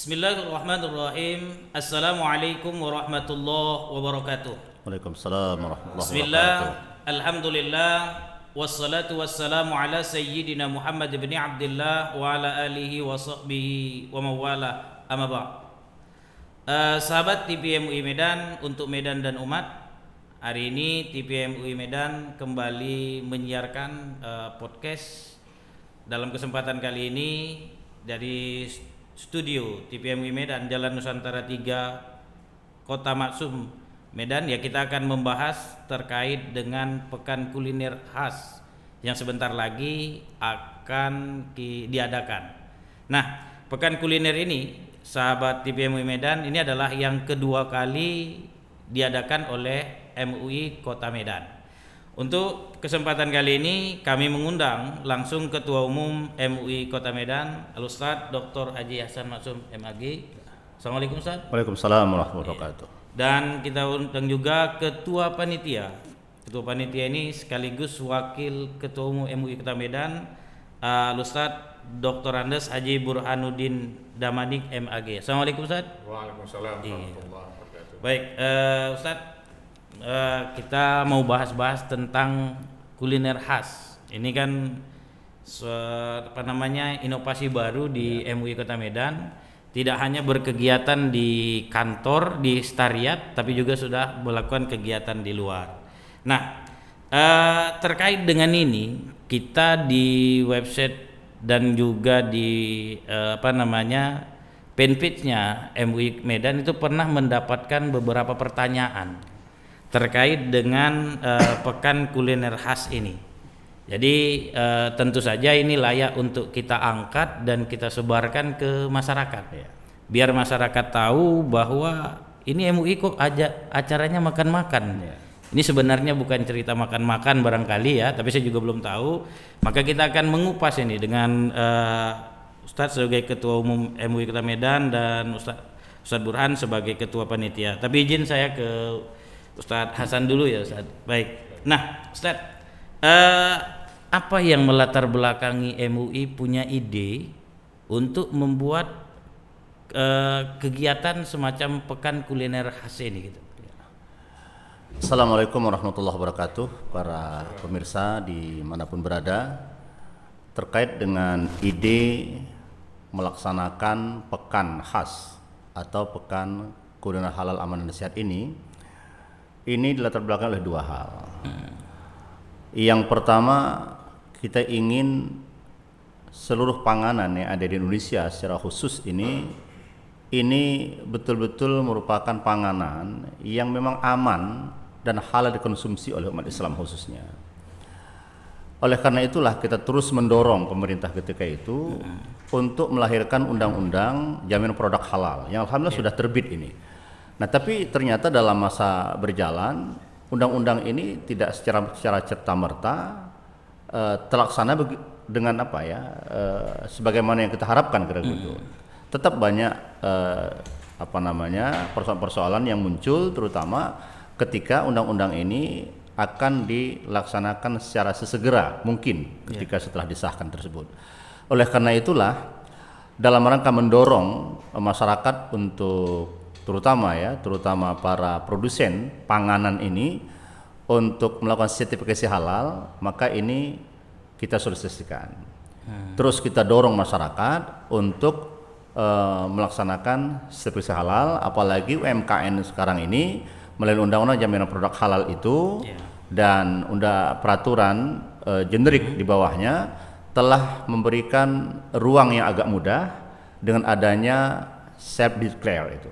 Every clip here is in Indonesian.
Bismillahirrahmanirrahim. Assalamualaikum warahmatullahi wabarakatuh. Waalaikumsalam warahmatullahi Bismillah, wabarakatuh. alhamdulillah, wassalatu wassalamu ala sayyidina Muhammad ibn Abdullah wa ala alihi wa sahbihi wa mawala amma ba'd. Sahabat TPMUI Medan, untuk Medan dan umat, hari ini TPMUI Medan kembali menyiarkan podcast. Dalam kesempatan kali ini dari studio TPMUI Medan, Jalan Nusantara 3, Kota Maksum, Medan, ya, kita akan membahas terkait dengan pekan kuliner khas yang sebentar lagi akan diadakan. Nah, pekan kuliner ini, sahabat TPMUI Medan, ini adalah yang kedua kali diadakan oleh MUI Kota Medan. Untuk kesempatan kali ini kami mengundang langsung Ketua Umum MUI Kota Medan, Al-Ustadz Dr. Haji Hasan Maksum MAG. Assalamualaikum Ustaz. Waalaikumsalam warahmatullahi wabarakatuh. Dan kita undang juga Ketua Panitia. Ketua Panitia ini sekaligus Wakil Ketua Umum MUI Kota Medan, Al-Ustadz Dr. Andes Haji Burhanuddin Damanik MAG. Assalamualaikum Ustaz. Waalaikumsalam warahmatullahi wabarakatuh. Baik, Ustadz, kita mau bahas-bahas tentang kuliner khas. Ini kan inovasi baru di MUI Kota Medan. Tidak hanya berkegiatan di kantor di Stariat, tapi juga sudah melakukan kegiatan di luar. Nah, terkait dengan ini, kita di website dan juga di fanpage-nya MUI Medan itu pernah mendapatkan beberapa pertanyaan terkait dengan pekan kuliner khas ini. Jadi tentu saja ini layak untuk kita angkat dan kita sebarkan ke masyarakat, ya. Biar masyarakat tahu bahwa ini MUI kok acaranya makan-makan. Ya. Ini sebenarnya bukan cerita makan-makan barangkali, ya, tapi saya juga belum tahu. Maka kita akan mengupas ini dengan Ustadz sebagai Ketua Umum MUI Kota Medan dan Ustadz Burhan sebagai Ketua Panitia. Tapi izin saya ke Ustadz Hasan dulu, ya Ustadz. Baik. Nah, Ustadz, apa yang melatar belakangi MUI punya ide untuk membuat kegiatan semacam pekan kuliner khas ini gitu? Assalamualaikum warahmatullahi wabarakatuh, para pemirsa dimanapun berada. Terkait dengan ide melaksanakan pekan khas atau pekan kuliner halal aman dan sehat ini dilatar belakangi oleh dua hal. Yang pertama, kita ingin seluruh panganan yang ada di Indonesia secara khusus ini betul-betul merupakan panganan yang memang aman dan halal dikonsumsi oleh umat Islam khususnya. Oleh karena itulah kita terus mendorong pemerintah ketika itu untuk melahirkan undang-undang jaminan produk halal yang alhamdulillah sudah terbit ini. Nah, tapi ternyata dalam masa berjalan undang-undang ini tidak secara serta-merta terlaksana dengan sebagaimana yang kita harapkan kira-kira itu. Tetap banyak persoalan-persoalan yang muncul, terutama ketika undang-undang ini akan dilaksanakan secara sesegera mungkin ketika setelah disahkan tersebut. Oleh karena itulah dalam rangka mendorong masyarakat untuk terutama para produsen panganan ini untuk melakukan sertifikasi halal, maka ini kita sosialisasikan. Terus kita dorong masyarakat untuk melaksanakan sertifikasi halal, apalagi UMKM sekarang ini melalui undang-undang jaminan produk halal itu dan peraturan generik di bawahnya telah memberikan ruang yang agak mudah dengan adanya self declare itu,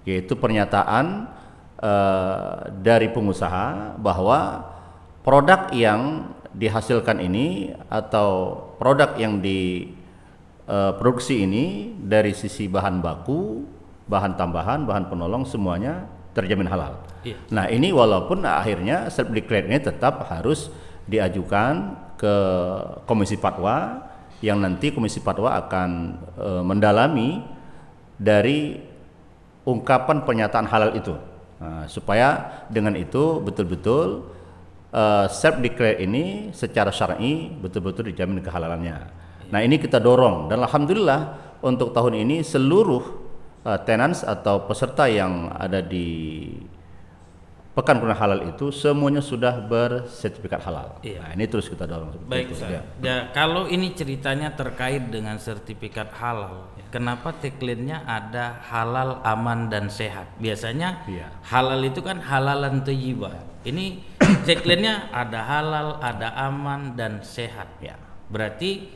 yaitu pernyataan dari pengusaha bahwa produk yang dihasilkan ini atau produk yang diproduksi ini dari sisi bahan baku, bahan tambahan, bahan penolong semuanya terjamin halal. Nah, ini walaupun akhirnya self declare ini tetap harus diajukan ke Komisi Fatwa yang nanti Komisi Fatwa akan mendalami dari ungkapan pernyataan halal itu, supaya dengan itu betul-betul self declare ini secara syar'i betul-betul dijamin kehalalannya. Nah, ini kita dorong dan alhamdulillah untuk tahun ini seluruh tenants atau peserta yang ada di Pekan Kuliner Halal itu semuanya sudah bersertifikat halal. Iya. Nah, ini terus kita dorong seperti Baik, itu. Ustaz. Ya. Ya, kalau ini ceritanya terkait dengan sertifikat halal, kenapa tagline-nya ada halal, aman dan sehat? Biasanya Iya. halal itu kan halalan thayyibah. Ini tagline-nya ada halal, ada aman dan sehat. Ya. Berarti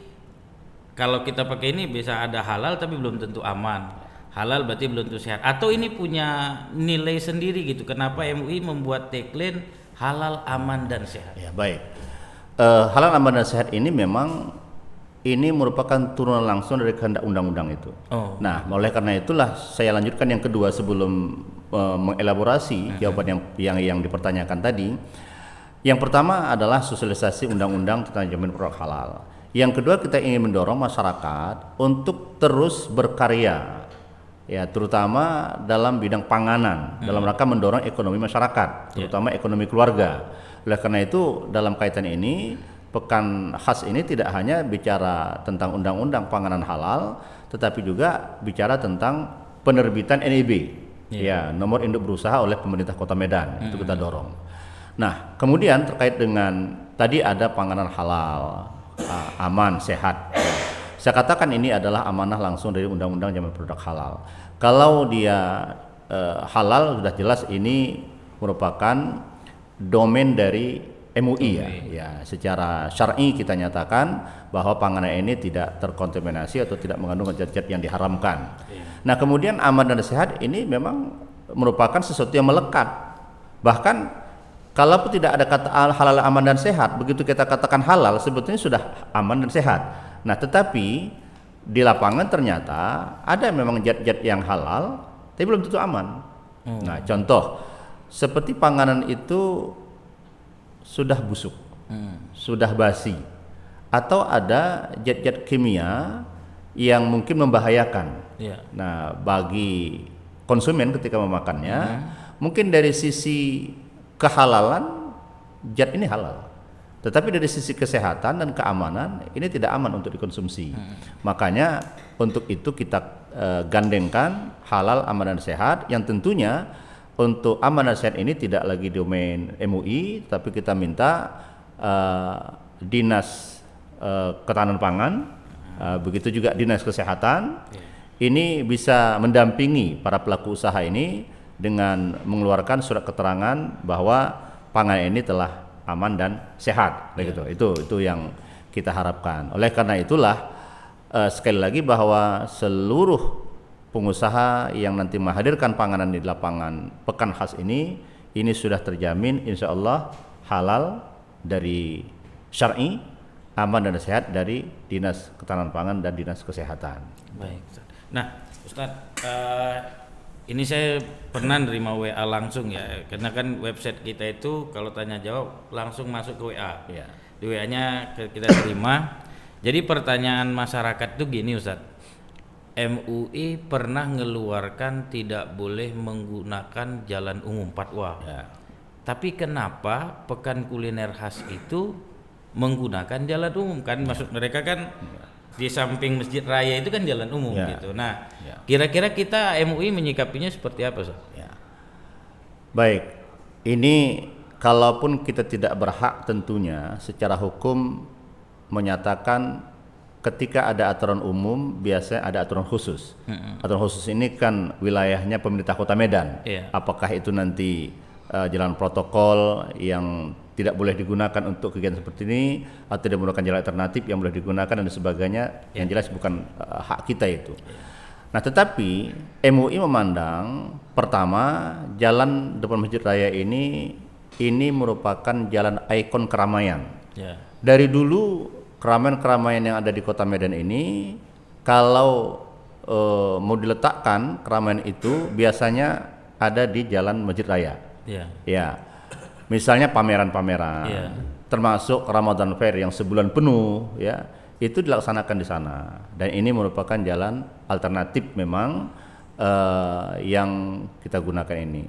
kalau kita pakai ini bisa ada halal tapi belum tentu aman. Halal berarti belum tentu sehat. Atau ini punya nilai sendiri gitu. Kenapa MUI membuat tagline halal, aman dan sehat? Ya, baik. Halal, aman dan sehat ini memang ini merupakan turunan langsung dari kehendak undang-undang itu. Oh. Nah, oleh karena itulah saya lanjutkan yang kedua sebelum mengelaborasi jawaban yang dipertanyakan tadi. Yang pertama adalah sosialisasi undang-undang tentang jaminan produk halal. Yang kedua, kita ingin mendorong masyarakat untuk terus berkarya, ya, terutama dalam bidang panganan, dalam rangka mendorong ekonomi masyarakat, terutama ekonomi keluarga. Oleh karena itu, dalam kaitan ini, pekan khas ini tidak hanya bicara tentang undang-undang panganan halal, tetapi juga bicara tentang penerbitan NIB, ya, nomor induk berusaha oleh pemerintah Kota Medan. Itu kita dorong. Nah, kemudian terkait dengan tadi ada panganan halal, aman, sehat. Saya katakan ini adalah amanah langsung dari Undang-Undang Jaminan Produk Halal. Kalau dia halal, sudah jelas ini merupakan domain dari MUI ya. Ya, secara syar'i kita nyatakan bahwa panganan ini tidak terkontaminasi atau tidak mengandung zat-zat yang diharamkan. Nah, kemudian aman dan sehat ini memang merupakan sesuatu yang melekat. Bahkan kalaupun tidak ada kata halal, aman dan sehat, begitu kita katakan halal sebetulnya sudah aman dan sehat. Nah, tetapi di lapangan ternyata ada memang zat-zat yang halal tapi belum tentu aman. Nah, contoh seperti panganan itu sudah busuk, sudah basi, atau ada zat-zat kimia yang mungkin membahayakan. Nah, bagi konsumen ketika memakannya, mungkin dari sisi kehalalan zat ini halal, tetapi dari sisi kesehatan dan keamanan ini tidak aman untuk dikonsumsi. Makanya untuk itu kita gandengkan halal, aman dan sehat, yang tentunya untuk aman dan sehat ini tidak lagi domain MUI, tapi kita minta Dinas Ketahanan Pangan, begitu juga Dinas Kesehatan, ini bisa mendampingi para pelaku usaha ini dengan mengeluarkan surat keterangan bahwa pangan ini telah aman dan sehat, begitu. Itu yang kita harapkan. Oleh karena itulah sekali lagi bahwa seluruh pengusaha yang nanti menghadirkan panganan di lapangan pekan khas ini sudah terjamin insya Allah halal dari syar'i, aman dan sehat dari Dinas Ketahanan Pangan dan Dinas Kesehatan. Baik. Nah, Ustadz, ini saya pernah nerima WA langsung ya, karena kan website kita itu kalau tanya jawab langsung masuk ke WA. Ya. Di WA-nya kita terima. Jadi pertanyaan masyarakat itu gini, Ustadz. MUI pernah mengeluarkan tidak boleh menggunakan jalan umum fatwa. Ya. Tapi kenapa pekan kuliner khas itu menggunakan jalan umum? Kan maksud mereka kan di samping masjid raya itu kan jalan umum gitu. Nah, kira-kira kita MUI menyikapinya seperti apa, Ustaz? Ya. Baik, ini kalaupun kita tidak berhak tentunya secara hukum menyatakan ketika ada aturan umum biasanya ada aturan khusus. Aturan khusus ini kan wilayahnya pemerintah Kota Medan. Apakah itu nanti jalan protokol yang tidak boleh digunakan untuk kegiatan seperti ini atau tidak menggunakan jalan alternatif yang boleh digunakan dan sebagainya, yang jelas bukan hak kita itu. Nah, tetapi MUI memandang pertama jalan depan Masjid Raya ini merupakan jalan ikon keramaian. Dari dulu keramaian-keramaian yang ada di Kota Medan ini kalau mau diletakkan keramaian itu biasanya ada di jalan Masjid Raya. Ya. Misalnya pameran-pameran, termasuk Ramadan Fair yang sebulan penuh, ya, itu dilaksanakan di sana. Dan ini merupakan jalan alternatif memang yang kita gunakan ini.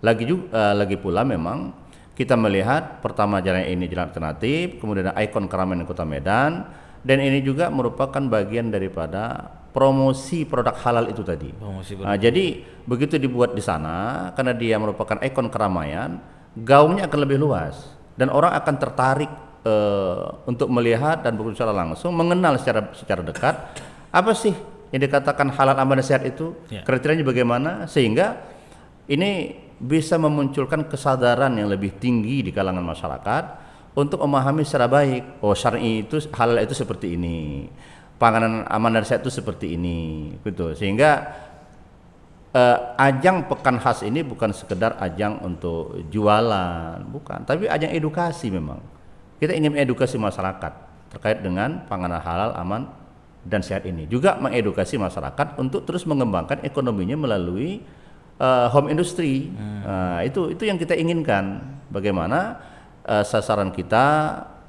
Lagi pula memang kita melihat pertama jalan ini jalan alternatif, kemudian ikon keramaian Kota Medan, dan ini juga merupakan bagian daripada promosi produk halal itu tadi. Promosi Jadi begitu dibuat di sana, karena dia merupakan ikon keramaian, gaungnya akan lebih luas dan orang akan tertarik untuk melihat dan berbicara langsung, mengenal secara dekat apa sih yang dikatakan halal aman dan sehat itu, kriterianya bagaimana, sehingga ini bisa memunculkan kesadaran yang lebih tinggi di kalangan masyarakat untuk memahami secara baik, oh syar'i itu halal itu seperti ini, panganan aman dan sehat itu seperti ini, gitu. Sehingga ajang pekan khas ini bukan sekedar ajang untuk jualan, bukan, tapi ajang edukasi. Memang kita ingin mengedukasi masyarakat terkait dengan panganan halal aman dan sehat ini, juga mengedukasi masyarakat untuk terus mengembangkan ekonominya melalui home industry. Itu yang kita inginkan. Bagaimana sasaran kita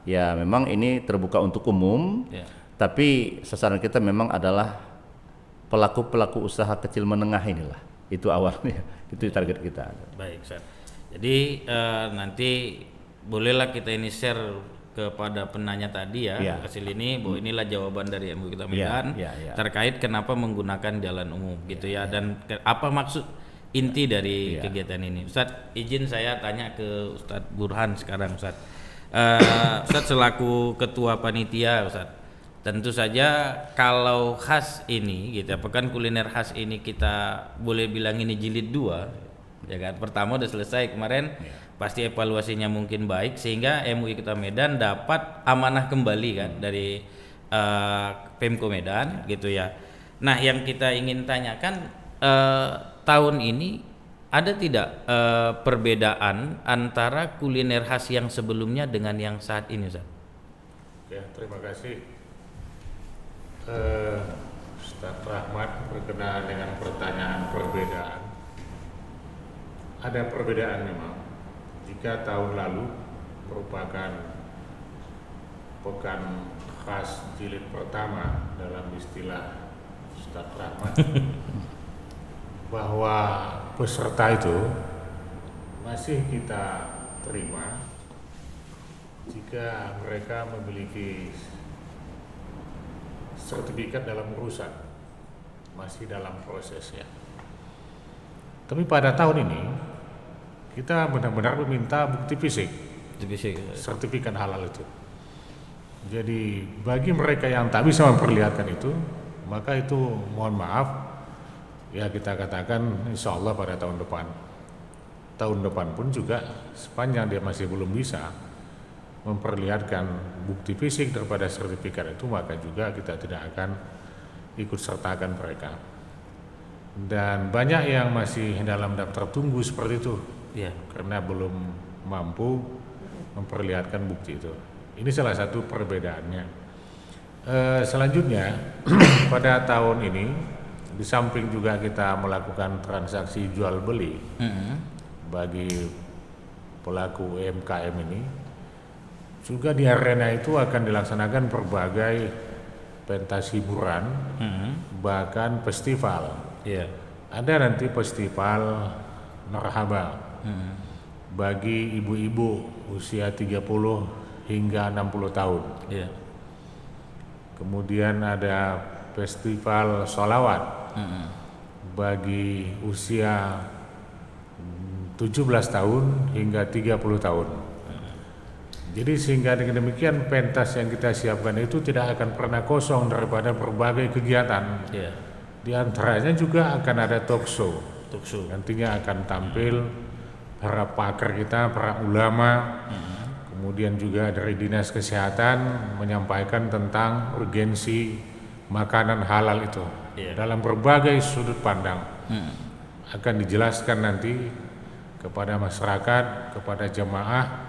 ya memang ini terbuka untuk umum, tapi sasaran kita memang adalah pelaku usaha kecil menengah inilah. Itu awalnya, itu target kita. Baik, Ustaz. Jadi nanti bolehlah kita ini share kepada penanya tadi hasil ini, bahwa inilah jawaban dari MUI Kota Medan terkait kenapa menggunakan jalan umum gitu dan apa maksud inti dari kegiatan ini. Ustaz, izin saya tanya ke Ustaz Burhan sekarang, Ustaz. Ustaz selaku ketua panitia, Ustaz, tentu saja kalau khas ini gitu, pekan kuliner khas ini kita boleh bilang ini jilid 2, ya kan. Pertama udah selesai kemarin, pasti evaluasinya mungkin baik sehingga MUI Kota Medan dapat amanah kembali kan dari Pemko Medan gitu ya. Nah, yang kita ingin tanyakan, tahun ini ada tidak perbedaan antara kuliner khas yang sebelumnya dengan yang saat ini, Ustaz? Ya, terima kasih Ustaz Rahmat berkenaan dengan pertanyaan perbedaan. Ada perbedaan memang. Jika tahun lalu merupakan pekan khas jilid pertama dalam istilah Ustaz Rahmat, bahwa peserta itu masih kita terima jika mereka memiliki sertifikat dalam urusan, masih dalam prosesnya. Tapi pada tahun ini kita benar-benar meminta bukti fisik, sertifikat halal itu. Jadi bagi mereka yang tak bisa memperlihatkan itu, maka itu mohon maaf, ya kita katakan insya Allah pada tahun depan pun juga sepanjang dia masih belum bisa memperlihatkan bukti fisik daripada sertifikat itu, maka juga kita tidak akan ikut sertakan mereka. Dan banyak yang masih dalam daftar tunggu seperti itu, karena belum mampu memperlihatkan bukti itu. Ini salah satu perbedaannya. Selanjutnya pada tahun ini, di samping juga kita melakukan transaksi jual beli bagi pelaku UMKM ini, juga di arena itu akan dilaksanakan berbagai pentas hiburan, bahkan festival. Ada nanti festival Marhaba bagi ibu-ibu usia 30 hingga 60 tahun. Kemudian ada festival sholawat bagi usia 17 tahun hingga 30 tahun. Jadi sehingga dengan demikian pentas yang kita siapkan itu tidak akan pernah kosong daripada berbagai kegiatan. Di antaranya juga akan ada talk show. Nantinya akan tampil para pakar kita, para ulama, kemudian juga dari Dinas Kesehatan menyampaikan tentang urgensi makanan halal itu dalam berbagai sudut pandang. Akan dijelaskan nanti kepada masyarakat, kepada jemaah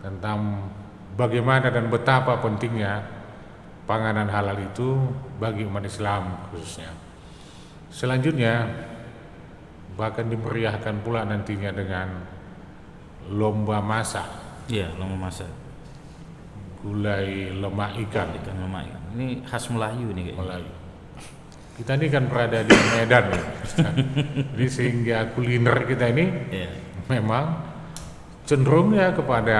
tentang bagaimana dan betapa pentingnya panganan halal itu bagi umat Islam khususnya. Selanjutnya bahkan dimeriahkan pula nantinya dengan lomba masak. Lomba masak. Gulai lemak ikan. Lemak ikan. Ini khas Melayu nih kayaknya. Melayu. Kita ini kan berada di Medan nih. Jadi sehingga kuliner kita ini memang cenderungnya kepada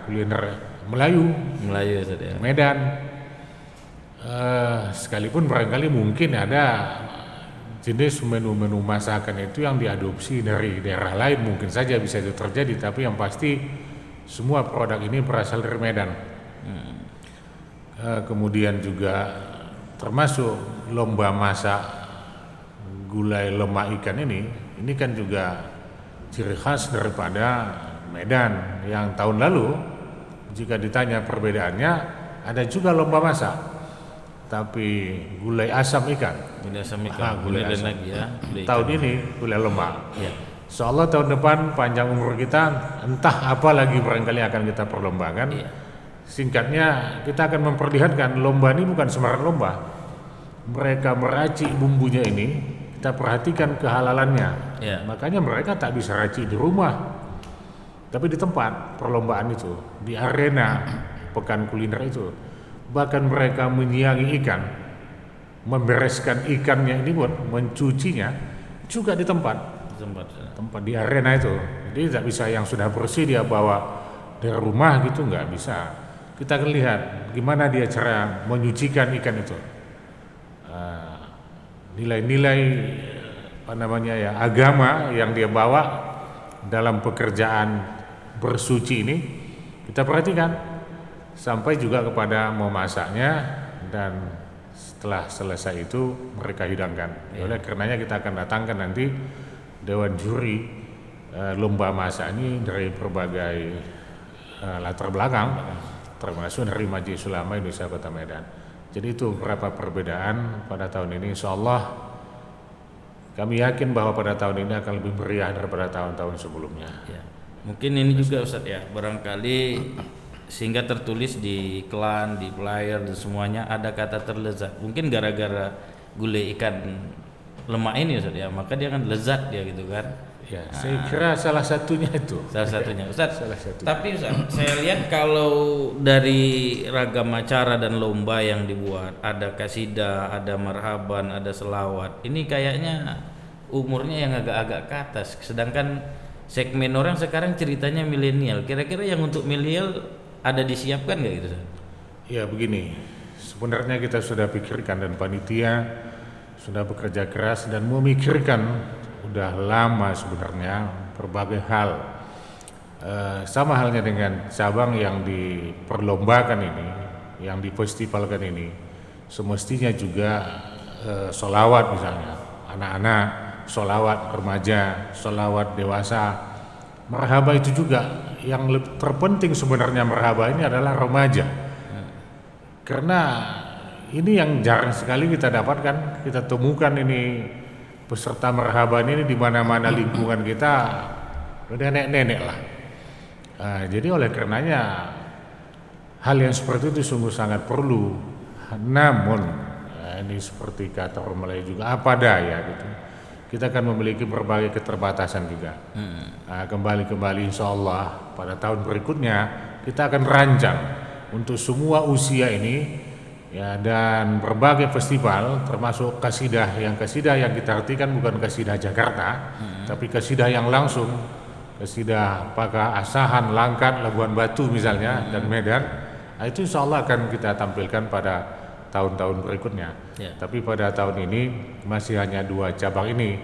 kuliner Melayu. Melayu saja. Medan. Sekalipun barangkali mungkin ada jenis menu-menu masakan itu yang diadopsi dari daerah lain, mungkin saja bisa itu terjadi, tapi yang pasti semua produk ini berasal dari Medan. Kemudian juga termasuk lomba masak gulai lemak ikan ini kan juga ciri khas daripada Medan, yang tahun lalu jika ditanya perbedaannya ada juga lomba masak, tapi gulai asam ikan. Gulai asam ikan, gulai asam. lagi ya. Tahun ini gulai lemak. Ya. Insyaallah tahun depan panjang umur kita, entah apa lagi barangkali akan kita perlombakan. Iya. Singkatnya kita akan memperlihatkan lomba ini bukan sembarang lomba. Mereka meracik bumbunya ini, kita perhatikan kehalalannya. Ya. Makanya mereka tak bisa racik di rumah, tapi di tempat perlombaan itu, di arena pekan kuliner itu. Bahkan mereka menyiangi ikan, membereskan ikannya ini buat mencucinya juga di tempat di arena itu. Jadi tidak bisa yang sudah bersih dia bawa dari rumah gitu, nggak bisa. Kita akan lihat gimana dia cara menyucikan ikan itu. Nilai-nilai apa namanya ya, agama yang dia bawa dalam pekerjaan bersuci ini kita perhatikan, sampai juga kepada memasaknya, dan setelah selesai itu mereka hidangkan. Oleh karenanya kita akan datangkan nanti dewan juri lomba masak ini dari berbagai latar belakang, termasuk dari Majelis Ulama Indonesia Kota Medan. Jadi itu beberapa perbedaan pada tahun ini. Insyaallah kami yakin bahwa pada tahun ini akan lebih meriah daripada tahun-tahun sebelumnya. Ya. Mungkin ini juga Ustadz ya, barangkali sehingga tertulis di iklan, di flyer dan semuanya ada kata terlezat. Mungkin gara-gara gulai ikan lemak ini Ustaz ya, maka dia kan lezat dia gitu kan. Ya, saya kira salah satunya itu. Salah satunya Ustaz. Salah satunya. Tapi Ustaz, saya lihat kalau dari ragam acara dan lomba yang dibuat, ada kasidah, ada marhaban, ada selawat. Ini kayaknya umurnya yang agak-agak ke atas. Sedangkan segmen orang sekarang ceritanya milenial. Kira-kira yang untuk milenial ada disiapkan nggak gitu Ustaz? Ya begini, sebenarnya kita sudah pikirkan dan panitia sudah bekerja keras dan memikirkan udah lama sebenarnya berbagai hal. Sama halnya dengan cabang yang diperlombakan ini, yang difestivalkan ini, semestinya juga sholawat misalnya, anak-anak, sholawat remaja, sholawat dewasa, marhaba itu juga. Yang terpenting sebenarnya marhaba ini adalah remaja, karena ini yang jarang sekali kita dapatkan, kita temukan ini peserta marhaban ini di mana-mana lingkungan kita, nenek-nenek lah. Jadi oleh karenanya hal yang seperti itu sungguh sangat perlu. Namun ini seperti kata orang Melayu juga, apa daya gitu. Kita akan memiliki berbagai keterbatasan juga. Kembali insya Allah pada tahun berikutnya kita akan rancang untuk semua usia ini. Ya, dan berbagai festival termasuk kasidah yang kita artikan bukan kasidah Jakarta, tapi kasidah yang langsung, kasidah apakah Asahan, Langkat, Labuan Batu misalnya dan Medan. Itu insya Allah akan kita tampilkan pada tahun-tahun berikutnya. Tapi pada tahun ini masih hanya 2 cabang ini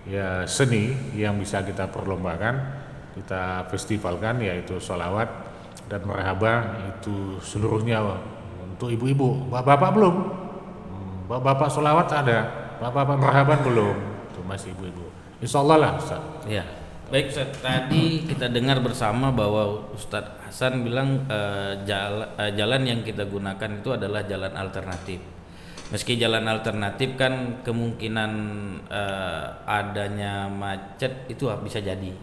ya seni yang bisa kita perlombakan, kita festivalkan, yaitu sholawat dan marhaba. Itu seluruhnya untuk ibu-ibu. Bapak-bapak belum. Bapak sholawat ada, bapak marhaban belum. Itu masih ibu-ibu. Insyaallah lah Ustaz. Ya. Baik Ustaz, tadi kita dengar bersama bahwa Ustaz Hasan bilang jalan yang kita gunakan itu adalah jalan alternatif. Meski jalan alternatif kan kemungkinan adanya macet itu bisa jadi.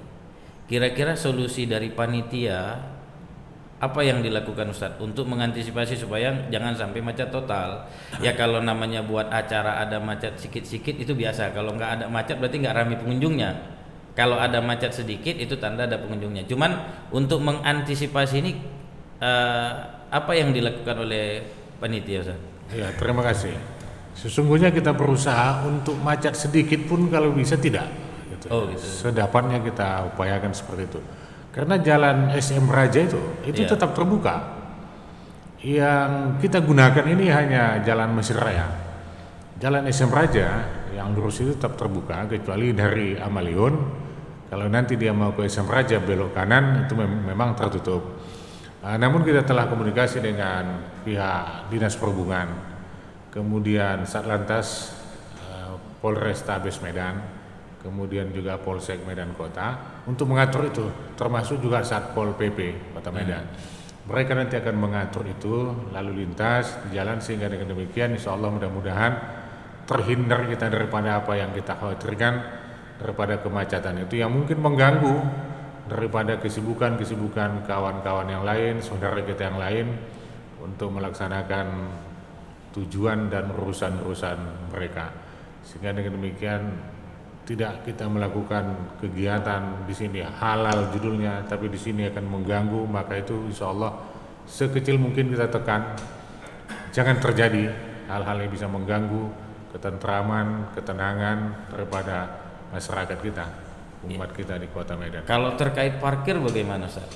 Kira-kira solusi dari panitia apa yang dilakukan Ustadz untuk mengantisipasi supaya jangan sampai macet total? Ya kalau namanya buat acara ada macet sikit-sikit itu biasa. Kalau nggak ada macet berarti nggak ramai pengunjungnya. Kalau ada macet sedikit itu tanda ada pengunjungnya. Cuman untuk mengantisipasi ini apa yang dilakukan oleh panitia Ustadz? Ya, terima kasih. Sesungguhnya kita berusaha untuk macet sedikit pun kalau bisa tidak. Gitu. Oh, gitu. Sedapatnya kita upayakan seperti itu. Karena jalan SM Raja itu tetap terbuka. yang kita gunakan ini hanya Jalan Mesir Raya. Jalan SM Raja yang lurus itu tetap terbuka kecuali dari Amaliun. Kalau nanti dia mau ke SM Raja belok kanan itu memang tertutup. Namun kita telah komunikasi dengan pihak Dinas Perhubungan, kemudian Satlantas Polrestabes Medan, kemudian juga Polsek Medan Kota untuk mengatur itu, termasuk juga Satpol PP Kota Medan. Mereka nanti akan mengatur itu lalu lintas di jalan, sehingga dengan demikian insya Allah mudah-mudahan terhindar kita daripada apa yang kita khawatirkan, daripada kemacetan itu yang mungkin mengganggu daripada kesibukan kawan-kawan yang lain, saudara kita yang lain untuk melaksanakan tujuan dan urusan-urusan mereka. Sehingga dengan demikian tidak kita melakukan kegiatan di sini halal judulnya, tapi di sini akan mengganggu, maka itu insya Allah sekecil mungkin kita tekan, jangan terjadi hal-hal yang bisa mengganggu ketentraman, ketenangan daripada masyarakat kita, umat kita di Kota Medan. Kalau terkait parkir bagaimana, Ustaz?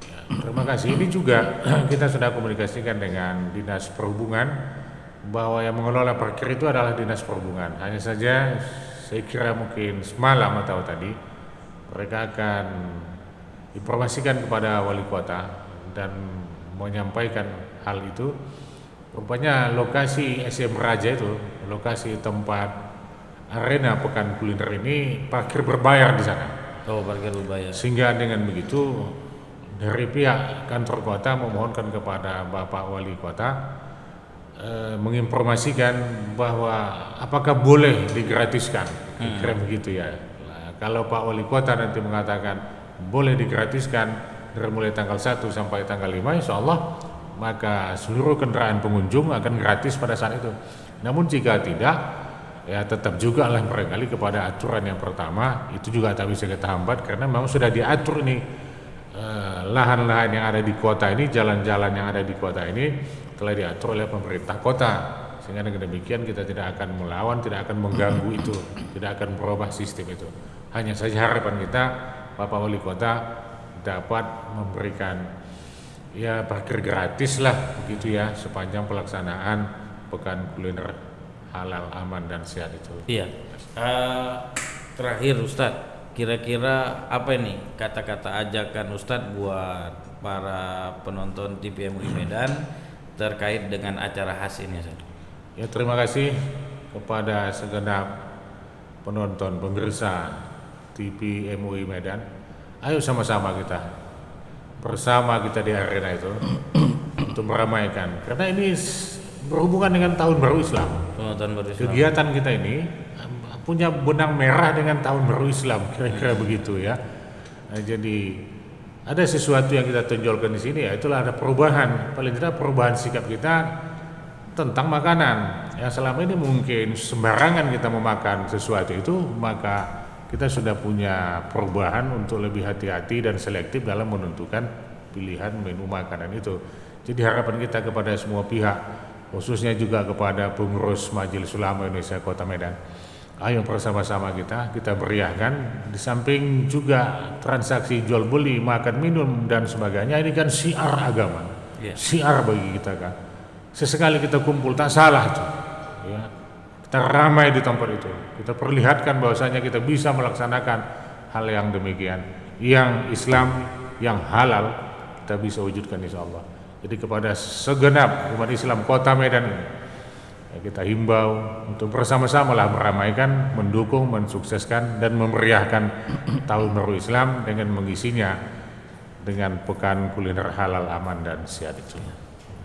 Ya, terima kasih. Ini juga kita sudah komunikasikan dengan Dinas Perhubungan bahwa yang mengelola parkir itu adalah Dinas Perhubungan. Hanya saja saya kira mungkin semalam atau tadi mereka akan informasikan kepada wali kota dan menyampaikan hal itu. Rupanya lokasi SM Raja itu, lokasi tempat arena pekan kuliner ini parkir berbayar di sana. Oh, parkir berbayar. Sehingga dengan begitu dari pihak kantor kota memohonkan kepada Bapak Wali Kota menginformasikan bahwa apakah boleh digratiskan, kira begitu ya. Nah, kalau Pak Wali Kota nanti mengatakan boleh digratiskan dari mulai tanggal 1 sampai tanggal 5, insya Allah maka seluruh kendaraan pengunjung akan gratis pada saat itu. Namun jika tidak, ya tetap juga lah barangkali kepada aturan yang pertama, itu juga tak bisa kita hambat karena memang sudah diatur nih lahan-lahan yang ada di kota ini, jalan-jalan yang ada di kota ini telah diatur oleh pemerintah kota, sehingga dengan demikian kita tidak akan melawan, tidak akan mengganggu itu, tidak akan merubah sistem itu. Hanya saja harapan kita Bapak Wali Kota dapat memberikan ya parkir gratis lah begitu ya sepanjang pelaksanaan pekan kuliner halal, aman dan sehat itu. Iya. Terakhir Ustadz, kira-kira apa ini kata-kata ajakan Ustadz buat para penonton TV MUI Medan terkait dengan acara khas ini, Ustadz? Ya, terima kasih kepada segenap penonton pemirsa TV MUI Medan. Ayo sama-sama kita bersama kita di arena itu untuk meramaikan, karena ini berhubungan dengan Tahun Baru Islam. Kegiatan kita ini punya benang merah dengan Tahun Baru Islam, kira-kira begitu ya. Nah, jadi ada sesuatu yang kita tonjolkan di sini, ya itulah ada perubahan, paling tidak perubahan sikap kita tentang makanan. Yang selama ini mungkin sembarangan kita memakan sesuatu itu, maka kita sudah punya perubahan untuk lebih hati-hati dan selektif dalam menentukan pilihan menu makanan itu. Jadi harapan kita kepada semua pihak, khususnya juga kepada pengurus Majelis Ulama Indonesia Kota Medan, ayo bersama-sama kita meriahkan. Di samping juga transaksi jual beli, makan minum dan sebagainya, ini kan syiar agama, syiar bagi kita kan. Sesekali kita kumpul tak salah tuh, ya. Kita ramai di tempat itu, kita perlihatkan bahwasanya kita bisa melaksanakan hal yang demikian, yang Islam, yang halal, kita bisa wujudkan insya Allah. Jadi kepada segenap umat Islam Kota Medan ini, ya, kita himbau untuk bersama-sama lah meramaikan, mendukung, mensukseskan dan memeriahkan Tahun Baru Islam dengan mengisinya dengan pekan kuliner halal, aman dan sehat itu.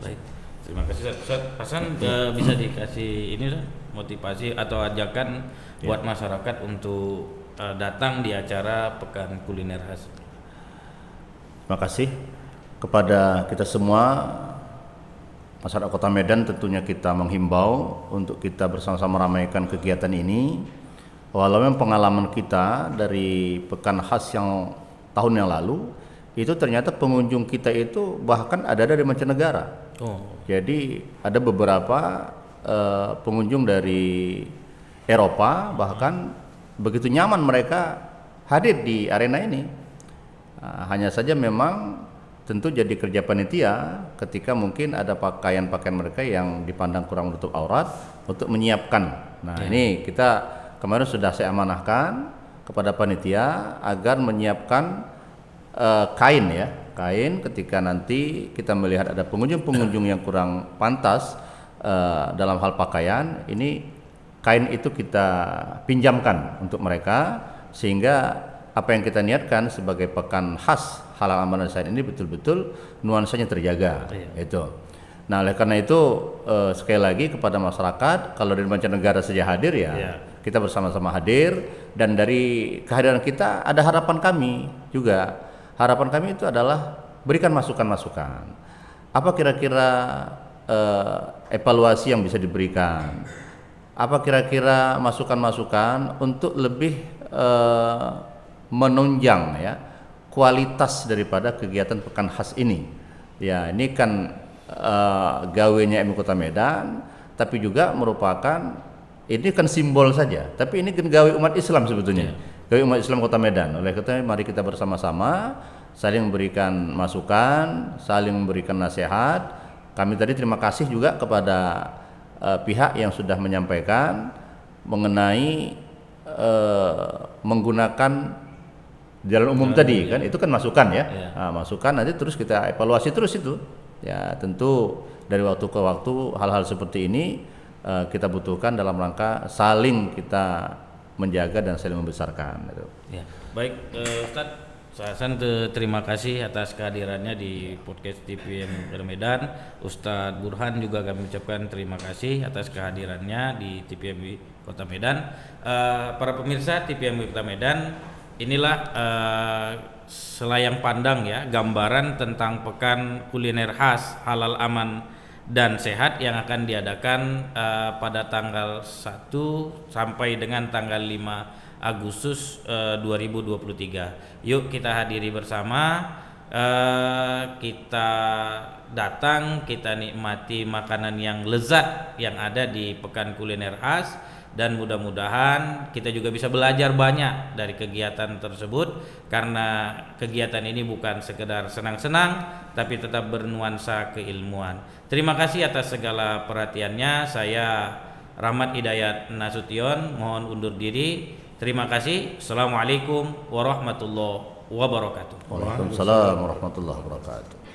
Baik, terima kasih Ustaz. Hasan, bisa dikasih ini motivasi atau ajakan buat masyarakat untuk datang di acara pekan kuliner khas. Terima kasih kepada kita semua masyarakat Kota Medan. Tentunya kita menghimbau untuk kita bersama-sama meramaikan kegiatan ini. Walau memang pengalaman kita dari pekan khas yang tahun yang lalu itu ternyata pengunjung kita itu bahkan ada dari mancanegara. Jadi ada beberapa pengunjung dari Eropa, bahkan begitu nyaman mereka hadir di arena ini. Hanya saja memang tentu jadi kerja panitia ketika mungkin ada pakaian-pakaian mereka yang dipandang kurang menutup aurat untuk menyiapkan. Nah, ini kita kemarin sudah saya amanahkan kepada panitia agar menyiapkan kain ketika nanti kita melihat ada pengunjung-pengunjung yang kurang pantas dalam hal pakaian, ini kain itu kita pinjamkan untuk mereka sehingga apa yang kita niatkan sebagai pekan khas halal aman dan sehat ini betul-betul nuansanya terjaga. Itu. Nah, oleh karena itu sekali lagi kepada masyarakat, kalau dari mancanegara saja hadir kita bersama-sama hadir, dan dari kehadiran kita ada harapan kami juga. Harapan kami itu adalah berikan masukan-masukan. Apa kira-kira evaluasi yang bisa diberikan? Apa kira-kira masukan-masukan untuk lebih menunjang kualitas daripada kegiatan pekan khas ini. Ya, ini kan gawenya MUI Kota Medan, tapi juga merupakan ini kan simbol saja, tapi ini kan gawe umat Islam sebetulnya. Gawe umat Islam Kota Medan. Oleh karena itu mari kita bersama-sama saling memberikan masukan, saling memberikan nasihat. Kami tadi terima kasih juga kepada pihak yang sudah menyampaikan mengenai menggunakan jalan umum tadi kan, itu kan masukan Nah, masukan nanti terus kita evaluasi terus itu. Ya, tentu dari waktu ke waktu hal-hal seperti ini kita butuhkan dalam rangka saling kita menjaga dan saling membesarkan gitu. Ya, baik Ustadz, saya terima kasih atas kehadirannya di podcast TPM Medan. Ustadz Burhan juga kami ucapkan terima kasih atas kehadirannya di TPM Kota Medan. Para pemirsa TPM Kota Medan, inilah selayang pandang gambaran tentang pekan kuliner khas halal aman dan sehat yang akan diadakan pada tanggal 1 sampai dengan tanggal 5 Agustus 2023. Yuk kita hadiri bersama, kita datang, kita nikmati makanan yang lezat yang ada di pekan kuliner khas, dan mudah-mudahan kita juga bisa belajar banyak dari kegiatan tersebut, karena kegiatan ini bukan sekedar senang-senang tapi tetap bernuansa keilmuan. Terima kasih atas segala perhatiannya. Saya Rahmat Hidayat Nasution mohon undur diri. Terima kasih. Assalamualaikum warahmatullahi wabarakatuh. Waalaikumsalam warahmatullahi wabarakatuh.